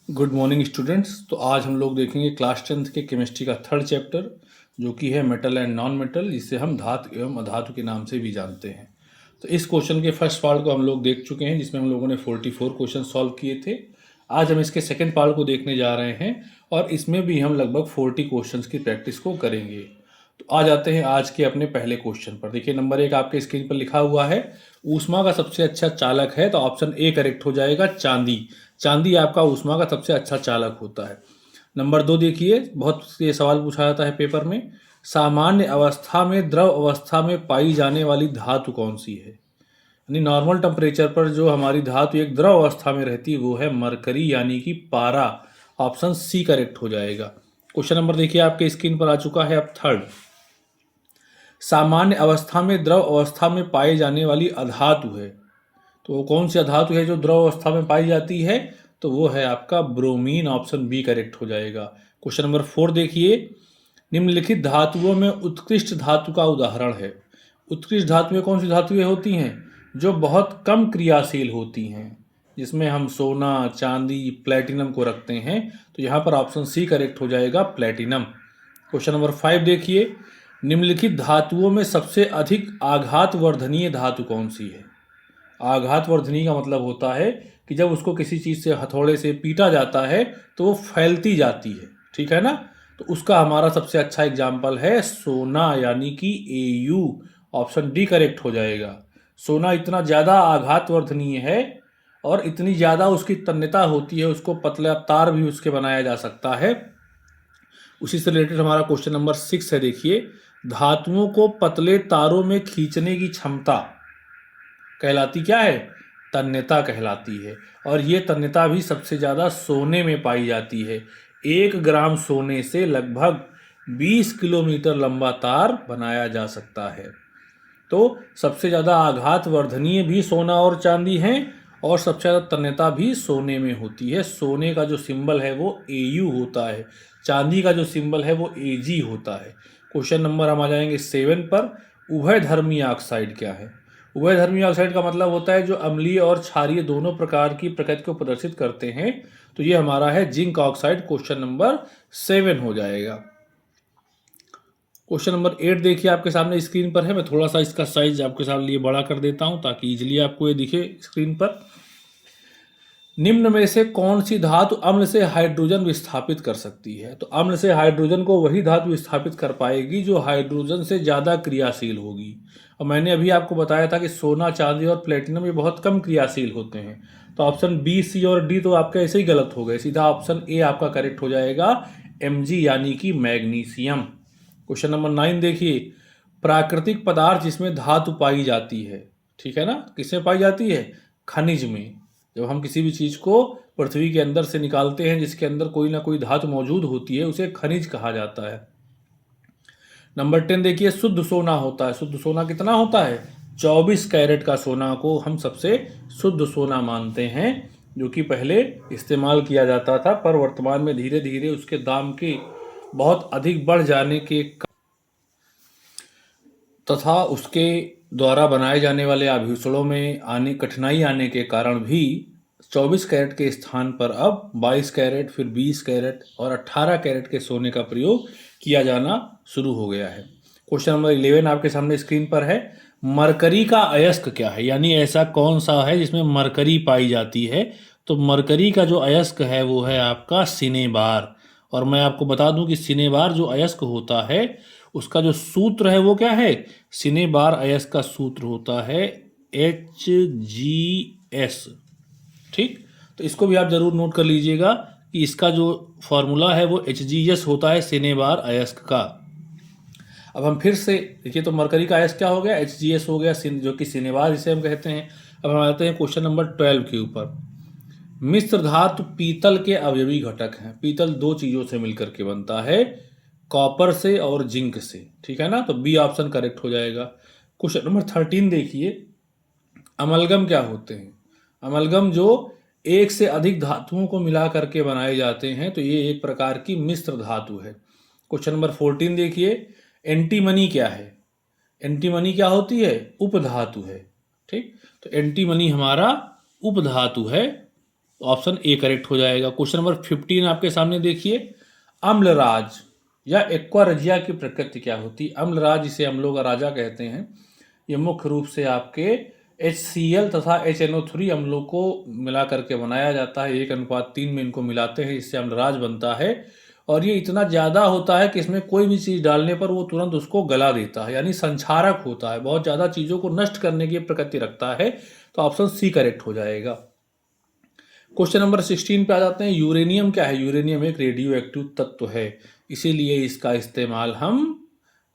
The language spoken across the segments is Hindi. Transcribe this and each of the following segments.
Good morning students. तो आज हम लोग देखेंगे क्लास 10th के केमिस्ट्री का थर्ड चैप्टर, जो कि है मेटल एंड नॉन मेटल, जिसे हम धातु एवं अधातु के नाम से भी जानते हैं। तो इस क्वेश्चन के फर्स्ट पार्ट को हम लोग देख चुके हैं, जिसमें हम लोगों ने 44 क्वेश्चन सॉल्व किए थे। आज हम इसके सेकेंड पार्ट को देखने जा रहे हैं और इसमें भी हम लगभग 40 क्वेश्चन की प्रैक्टिस को करेंगे। तो आ जाते हैं आज के अपने पहले क्वेश्चन पर। देखिए नंबर 1 आपके स्क्रीन पर लिखा हुआ है, ऊष्मा का सबसे अच्छा चालक है। तो ऑप्शन ए करेक्ट हो जाएगा, चांदी। चांदी आपका ऊष्मा का सबसे अच्छा चालक होता है। नंबर 2 देखिए, बहुत ये सवाल पूछा जाता है पेपर में, सामान्य अवस्था में द्रव अवस्था में पाई जाने वाली धातु कौन सी है। यानी नॉर्मल टेम्परेचर पर जो हमारी धातु एक द्रव अवस्था में रहती है वो है मरकरी, यानी कि पारा। ऑप्शन सी करेक्ट हो जाएगा। क्वेश्चन नंबर देखिए आपके स्क्रीन पर आ चुका है अब थर्ड, सामान्य अवस्था में द्रव अवस्था में पाई जाने वाली अधातु है। तो वो कौन सी अधातु है जो द्रव अवस्था में पाई जाती है, तो वो है आपका ब्रोमीन। ऑप्शन बी करेक्ट हो जाएगा। क्वेश्चन नंबर 4 देखिए, निम्नलिखित धातुओं में उत्कृष्ट धातु का उदाहरण है। उत्कृष्ट धातुएं कौन सी धातुएं होती हैं, जो बहुत कम क्रियाशील होती हैं, जिसमें हम सोना, चांदी, प्लेटिनम को रखते हैं। तो यहाँ पर ऑप्शन सी करेक्ट हो जाएगा, प्लेटिनम। क्वेश्चन नंबर 5 देखिए, निम्नलिखित धातुओं में सबसे अधिक आघात वर्धनीय धातु कौन सी है। आघात वर्धनीय का मतलब होता है कि जब उसको किसी चीज़ से हथौड़े से पीटा जाता है तो वो फैलती जाती है, ठीक है ना। तो उसका हमारा सबसे अच्छा एग्जाम्पल है सोना, यानी कि एयू। ऑप्शन डी करेक्ट हो जाएगा। सोना इतना ज़्यादा आघात वर्धनीय है और इतनी ज़्यादा उसकी तन्यता होती है, उसको पतला तार भी उसके बनाया जा सकता है। उसी से रिलेटेड हमारा क्वेश्चन नंबर 6 है। देखिए, धातुओं को पतले तारों में खींचने की क्षमता कहलाती क्या है, तन्यता कहलाती है। और ये तन्यता भी सबसे ज़्यादा सोने में पाई जाती है। 1 ग्राम सोने से लगभग 20 किलोमीटर लंबा तार बनाया जा सकता है। तो सबसे ज़्यादा आघात वर्धनीय भी सोना और चांदी हैं, और सबसे ज़्यादा तन्यता भी सोने में होती है। सोने का जो सिंबल है वो AU होता है, चांदी का जो सिंबल है वो AG होता है। क्वेश्चन नंबर हम आ जाएंगे 7 पर, उभयधर्मी ऑक्साइड क्या है। उभयधर्मी ऑक्साइड का मतलब होता है जो अम्लीय और क्षारीय दोनों प्रकार की प्रकृति को प्रदर्शित करते हैं। तो ये हमारा है जिंक ऑक्साइड। क्वेश्चन नंबर 7 हो जाएगा। क्वेश्चन नंबर 8 देखिए आपके सामने स्क्रीन पर है। मैं थोड़ा सा इसका साइज आपके साथ लिए बड़ा कर देता हूं ताकि इजीली आपको ये दिखे स्क्रीन पर। निम्न में से कौन सी धातु अम्ल से हाइड्रोजन विस्थापित कर सकती है। तो अम्ल से हाइड्रोजन को वही धातु विस्थापित कर पाएगी जो हाइड्रोजन से ज़्यादा क्रियाशील होगी। और मैंने अभी आपको बताया था कि सोना, चांदी और प्लेटिनम ये बहुत कम क्रियाशील होते हैं। तो ऑप्शन बी, सी और डी तो आपके ऐसे ही गलत हो गए। सीधा ऑप्शन ए आपका करेक्ट हो जाएगा, Mg, यानी कि मैग्नीशियम। क्वेश्चन नंबर 9 देखिए, प्राकृतिक पदार्थ जिसमें धातु पाई जाती है, ठीक है ना। किसमें पाई जाती है, खनिज में। जब हम किसी भी चीज़ को पृथ्वी के अंदर से निकालते हैं जिसके अंदर कोई ना कोई धातु मौजूद होती है, उसे खनिज कहा जाता है। नंबर 10 देखिए, शुद्ध सोना होता है। शुद्ध सोना कितना होता है, 24 कैरेट का सोना को हम सबसे शुद्ध सोना मानते हैं, जो कि पहले इस्तेमाल किया जाता था, पर वर्तमान में धीरे धीरे उसके दाम के बहुत अधिक बढ़ जाने के तथा उसके द्वारा बनाए जाने वाले आभूषणों में कठिनाई आने के कारण भी 24 कैरेट के स्थान पर अब 22 कैरेट, फिर 20 कैरेट और 18 कैरेट के सोने का प्रयोग किया जाना शुरू हो गया है। क्वेश्चन नंबर 11 आपके सामने स्क्रीन पर है, मरकरी का अयस्क क्या है। यानी ऐसा कौन सा है जिसमें मरकरी पाई जाती है। तो मरकरी का जो अयस्क है वो है आपका सिनेबार। और मैं आपको बता दूं कि सिनेबार जो अयस्क होता है उसका जो सूत्र है वो क्या है, सिनेबार अयस्क का सूत्र होता है HGS। ठीक, तो इसको भी आप जरूर नोट कर लीजिएगा कि इसका जो फॉर्मूला है वो HGS होता है, सिनेबार अयस्क का। अब हम फिर से देखिए, तो मरकरी का अयस्क क्या हो गया, HGS हो गया, जो कि सिनेबार जिसे हम कहते हैं। अब हम आते हैं क्वेश्चन नंबर 12 के ऊपर। मिश्र धातु पीतल के अवयवी घटक हैं। पीतल दो चीज़ों से मिलकर के बनता है, कॉपर से और जिंक से, ठीक है ना। तो बी ऑप्शन करेक्ट हो जाएगा। क्वेश्चन नंबर 13 देखिए, अमलगम क्या होते हैं। अमलगम जो एक से अधिक धातुओं को मिला करके बनाए जाते हैं, तो ये एक प्रकार की मिश्र धातु है। क्वेश्चन नंबर 14 देखिए, एंटीमनी क्या है। एंटीमनी क्या होती है, उपधातु है। ठीक, तो एंटीमनी हमारा उपधातु है। तो ऑप्शन ए करेक्ट हो जाएगा। क्वेश्चन नंबर 15 आपके सामने देखिए, अम्लराज या एक्वारजिया की प्रकृति क्या होती है? अम्लराज, जिसे अम्लों का राजा कहते हैं, ये मुख्य रूप से आपके HCl तथा HNO3 अम्लों को मिला करके बनाया जाता है। 1:3 में इनको मिलाते हैं, इससे अम्लराज बनता है। और ये इतना ज़्यादा होता है कि इसमें कोई भी चीज़ डालने पर वो तुरंत उसको गला देता है, यानी संक्षारक होता है, बहुत ज़्यादा चीज़ों को नष्ट करने की प्रकृति रखता है। तो ऑप्शन सी करेक्ट हो जाएगा। क्वेश्चन नंबर 16 पे आ जाते हैं। यूरेनियम क्या है? यूरेनियम एक रेडियो एक्टिव तत्व है, इसीलिए इसका इस्तेमाल हम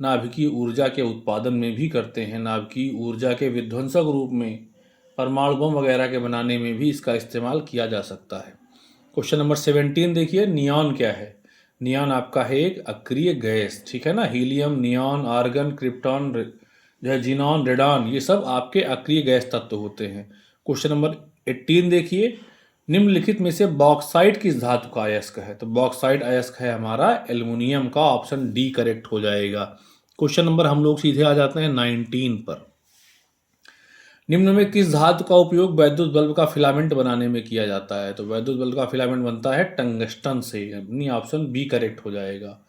नाभिकीय ऊर्जा के उत्पादन में भी करते हैं। नाभिकीय ऊर्जा के विध्वंसक रूप में, परमाणु बम वगैरह के बनाने में भी इसका इस्तेमाल किया जा सकता है। क्वेश्चन नंबर 17 देखिए, नियॉन क्या है? नियॉन आपका है एक अक्रिय गैस, ठीक है ना। हीलियम, नियॉन, आर्गन, क्रिप्टॉन, जो है जीनॉन, रेडॉन, ये सब आपके अक्रिय गैस तत्व होते हैं। क्वेश्चन नंबर 18 देखिए, निम्नलिखित में से बॉक्साइट किस धातु का अयस्क है? तो बॉक्साइट अयस्क है हमारा एल्युमिनियम का, ऑप्शन डी करेक्ट हो जाएगा। क्वेश्चन नंबर हम लोग सीधे आ जाते हैं 19 पर। निम्न में किस धातु का उपयोग वैद्युत बल्ब का फिलामेंट बनाने में किया जाता है? तो वैद्युत बल्ब का फिलामेंट बनता है टंगस्टन से, यानी ऑप्शन बी करेक्ट हो जाएगा।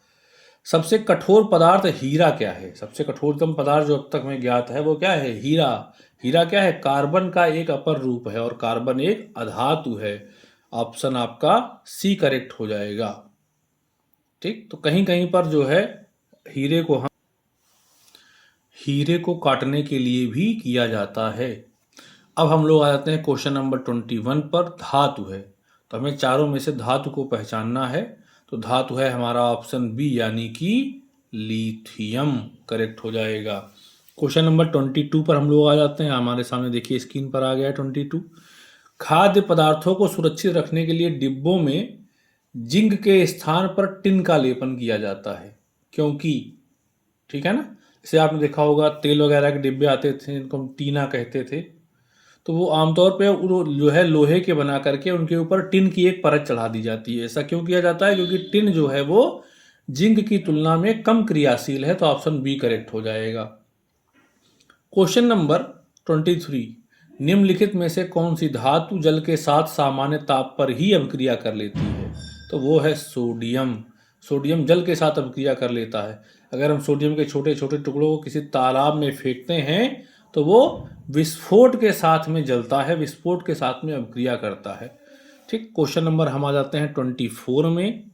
सबसे कठोर पदार्थ हीरा क्या है? सबसे कठोरतम पदार्थ जो अब तक में ज्ञात है वो क्या है? हीरा। हीरा क्या है? कार्बन का एक अपर रूप है, और कार्बन एक अधातु है। ऑप्शन आपका सी करेक्ट हो जाएगा। ठीक, तो कहीं कहीं पर जो है हीरे को काटने के लिए भी किया जाता है। अब हम लोग आ जाते हैं क्वेश्चन नंबर 21 पर। धातु है, तो हमें चारों में से धातु को पहचानना है। तो धातु है हमारा ऑप्शन बी, यानी कि लिथियम करेक्ट हो जाएगा। क्वेश्चन नंबर 22 पर हम लोग आ जाते हैं। हमारे सामने देखिए स्क्रीन पर आ गया है 22। खाद्य पदार्थों को सुरक्षित रखने के लिए डिब्बों में जिंक के स्थान पर टिन का लेपन किया जाता है, क्योंकि, ठीक है ना। जैसे आपने देखा होगा तेल वगैरह के डिब्बे आते थे, इनको हम टीना कहते थे, तो वो आमतौर पे जो है लोहे के बना करके उनके ऊपर टिन की एक परत चढ़ा दी जाती है। ऐसा क्यों किया जाता है? क्योंकि टिन जो है वो जिंक की तुलना में कम क्रियाशील है। तो ऑप्शन बी करेक्ट हो जाएगा। क्वेश्चन नंबर 23, निम्नलिखित में से कौन सी धातु जल के साथ सामान्य ताप पर ही अभिक्रिया कर लेती है? तो वो है सोडियम। सोडियम जल के साथ अभिक्रिया कर लेता है। अगर हम सोडियम के छोटे छोटे टुकड़ों को किसी तालाब में फेंकते हैं तो वो विस्फोट के साथ में जलता है, विस्फोट के साथ में अभिक्रिया करता है। ठीक, क्वेश्चन नंबर हम आ जाते हैं 24 में।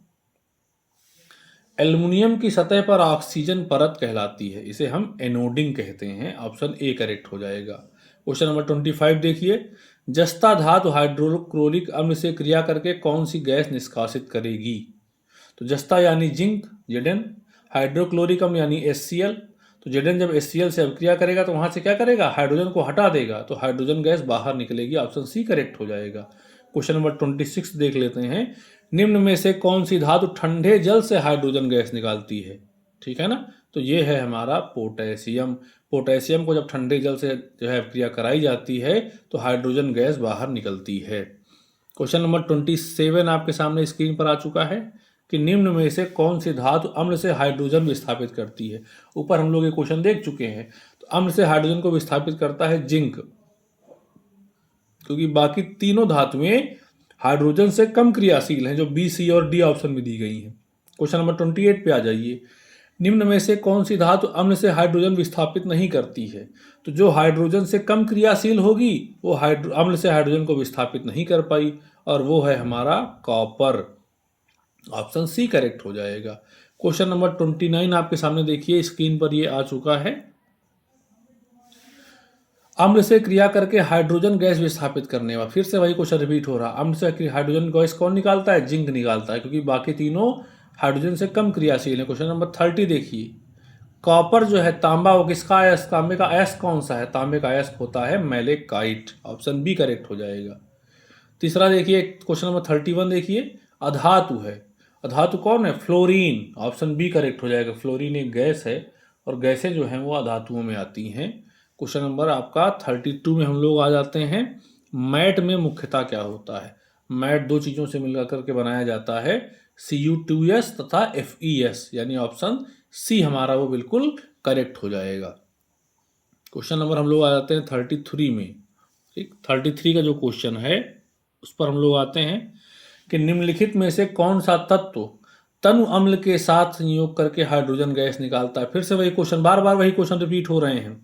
एल्युमिनियम की सतह पर ऑक्सीजन परत कहलाती है, इसे हम एनोडिंग कहते हैं। ऑप्शन ए करेक्ट हो जाएगा। क्वेश्चन नंबर 25 देखिए, जस्ता धातु हाइड्रोक्लोरिक अम्ल से क्रिया करके कौन सी गैस निष्कासित करेगी? तो जस्ता यानी जिंक, Zn, हाइड्रोक्लोरिक अम्ल यानी HCl। तो Zn जब HCl से अभिक्रिया करेगा तो वहां से क्या करेगा? हाइड्रोजन को हटा देगा, तो हाइड्रोजन गैस बाहर निकलेगी। ऑप्शन सी करेक्ट हो जाएगा। क्वेश्चन नंबर 26 देख लेते हैं। निम्न में से कौन सी धातु ठंडे जल से हाइड्रोजन गैस निकालती है? ठीक है ना, तो ये है हमारा पोटेशियम। पोटेशियम को जब ठंडे जल से जो है अभिक्रिया कराई जाती है तो हाइड्रोजन गैस बाहर निकलती है। क्वेश्चन नंबर 27 आपके सामने स्क्रीन पर आ चुका है कि निम्न में से कौन सी धातु अम्ल से हाइड्रोजन विस्थापित करती है? ऊपर हम लोग ये क्वेश्चन देख चुके हैं। तो अम्ल से हाइड्रोजन को विस्थापित करता है जिंक, क्योंकि बाकी तीनों धातुएं हाइड्रोजन से कम क्रियाशील हैं, जो बी, सी और डी ऑप्शन में दी गई हैं। क्वेश्चन नंबर 28 पे आ जाइए। निम्न में से कौन सी धातु अम्ल से हाइड्रोजन विस्थापित नहीं करती है? तो जो हाइड्रोजन से कम क्रियाशील होगी वो अम्ल से हाइड्रोजन को विस्थापित नहीं कर पाई, और वो है हमारा कॉपर। ऑप्शन सी करेक्ट हो जाएगा। क्वेश्चन नंबर 29 आपके सामने देखिए स्क्रीन पर ये आ चुका है। अम्ल से क्रिया करके हाइड्रोजन गैस विस्थापित करने वाला, फिर से वही क्वेश्चन रिपीट हो रहा। अम्ल से हाइड्रोजन गैस कौन निकालता है? जिंक निकालता है, क्योंकि बाकी तीनों हाइड्रोजन से कम क्रियाशील है। क्वेश्चन नंबर 30 देखिए, कॉपर जो है तांबा, वो किसका अयस्क? तांबे का अयस्क कौन सा है? तांबे का अयस्क होता है मैलेकाइट। ऑप्शन बी करेक्ट हो जाएगा। तीसरा देखिए क्वेश्चन नंबर 31 देखिए, अधातु है। अधातु कौन है? फ्लोरीन। ऑप्शन बी करेक्ट हो जाएगा। फ्लोरीन एक गैस है, और गैसें जो हैं वो अधातुओं में आती हैं। क्वेश्चन नंबर आपका 32 में हम लोग आ जाते हैं। मैट में मुख्यतः क्या होता है? मैट दो चीज़ों से मिलकर करके बनाया जाता है, Cu2s तथा FeS, यानी ऑप्शन सी हमारा वो बिल्कुल करेक्ट हो जाएगा। क्वेश्चन नंबर हम लोग आ जाते हैं 33 में। ठीक, 33 का जो क्वेश्चन है उस पर हम लोग आते हैं कि निम्नलिखित में से कौन सा तत्व तनु अम्ल के साथ संयोग करके हाइड्रोजन गैस निकालता है। फिर से वही क्वेश्चन, बार बार वही क्वेश्चन रिपीट हो रहे हैं।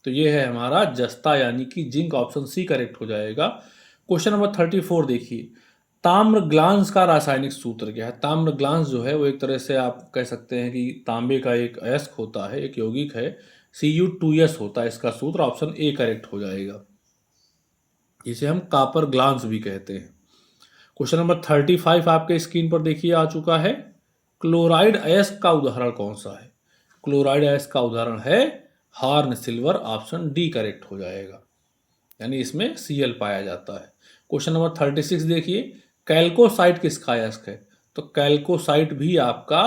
तो ये है हमारा जस्ता यानी कि जिंक, ऑप्शन सी करेक्ट हो जाएगा। क्वेश्चन नंबर 34 देखिए, ताम्र ग्लांस का रासायनिक सूत्र क्या है। ताम्र ग्लांस जो है वो एक तरह से आप कह सकते हैं कि तांबे का एक अयस्क होता है, एक यौगिक है, Cu2s होता है इसका सूत्र। ऑप्शन ए करेक्ट हो जाएगा। इसे हम कापर ग्लांस भी कहते हैं। क्वेश्चन नंबर 35 आपके स्क्रीन पर देखिए आ चुका है। क्लोराइड अयस्क का उदाहरण कौन सा है। क्लोराइड अयस्क का उदाहरण है horn silver. Option D correct हो जाएगा, यानी इसमें Cl पाया जाता है। क्वेश्चन नंबर 36 देखिए, कैल्कोसाइट किसका अयस्क है। तो कैल्कोसाइट भी आपका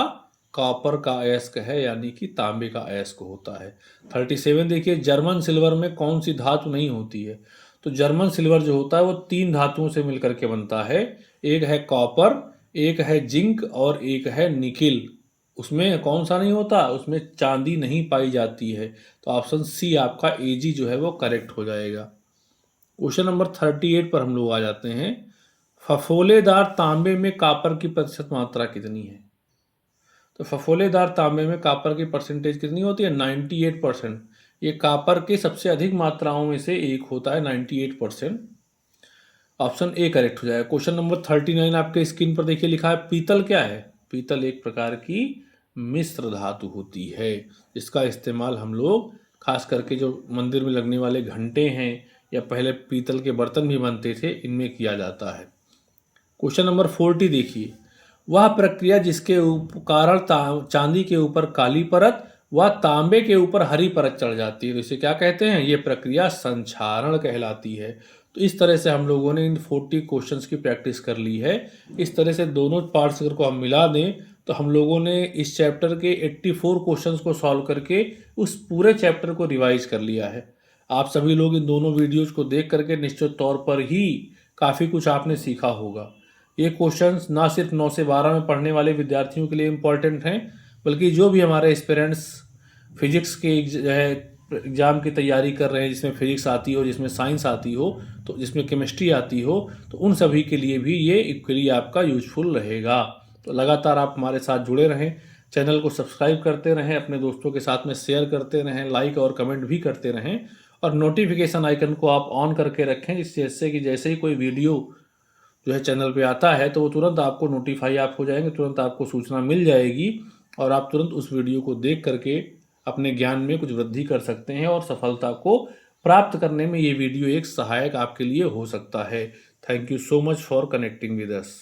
कॉपर का अयस्क है, यानी कि तांबे का अयस्क होता है। 37 देखिए, जर्मन सिल्वर में कौन सी धातु नहीं होती है। तो जर्मन सिल्वर जो होता है वो 3 धातुओं से मिलकर के बनता है। एक है कॉपर, एक है जिंक और एक है निकिल। उसमें कौन सा नहीं होता, उसमें चांदी नहीं पाई जाती है। तो ऑप्शन सी आपका Ag जो है वो करेक्ट हो जाएगा। क्वेश्चन नंबर 38 पर हम लोग आ जाते हैं। फफोलेदार तांबे में कॉपर की प्रतिशत मात्रा कितनी है। तो फफोलेदार तांबे में कॉपर की परसेंटेज कितनी होती है, 98%। ये कॉपर के सबसे अधिक मात्राओं में से एक होता है, 98%। ऑप्शन ए करेक्ट हो जाएगा। क्वेश्चन नंबर 39 आपके स्क्रीन पर देखिए लिखा है, पीतल क्या है। पीतल एक प्रकार की मिश्र धातु होती है, जिसका इस्तेमाल हम लोग खास करके जो मंदिर में लगने वाले घंटे हैं या पहले पीतल के बर्तन भी बनते थे, इनमें किया जाता है। क्वेश्चन नंबर 40 देखिए, वह प्रक्रिया जिसके कारण चांदी के ऊपर काली परत व तांबे के ऊपर हरी परत चढ़ जाती है, तो इसे क्या कहते हैं। ये प्रक्रिया संक्षारण कहलाती है। तो इस तरह से हम लोगों ने इन 40 क्वेश्चंस की प्रैक्टिस कर ली है। इस तरह से दोनों पार्ट्स अगर को हम मिला दें तो हम लोगों ने इस चैप्टर के 84 क्वेश्चंस को सॉल्व करके उस पूरे चैप्टर को रिवाइज कर लिया है। आप सभी लोग इन दोनों वीडियोज को देख करके निश्चित तौर पर ही काफ़ी कुछ आपने सीखा होगा। ये क्वेश्चंस ना सिर्फ 9 से 12 में पढ़ने वाले विद्यार्थियों के लिए इम्पॉर्टेंट हैं, बल्कि जो भी हमारे एस्पिरेंट्स फिजिक्स के जो है एग्ज़ाम की तैयारी कर रहे हैं, जिसमें फिजिक्स आती हो, जिसमें साइंस आती हो, तो जिसमें केमिस्ट्री आती हो, तो उन सभी के लिए भी ये इक्वली आपका यूजफुल रहेगा। तो लगातार आप हमारे साथ जुड़े रहें, चैनल को सब्सक्राइब करते रहें, अपने दोस्तों के साथ में शेयर करते रहें, लाइक और कमेंट भी करते रहें, और नोटिफिकेशन आइकन को आप ऑन करके रखें, जिससे कि जैसे ही कोई वीडियो जो है चैनल पे आता है तो वो तुरंत आपको नोटिफाई आप हो जाएंगे, तुरंत आपको सूचना मिल जाएगी और आप तुरंत उस वीडियो को देख करके अपने ज्ञान में कुछ वृद्धि कर सकते हैं और सफलता को प्राप्त करने में ये वीडियो एक सहायक आपके लिए हो सकता है। Thank you so much for connecting with us.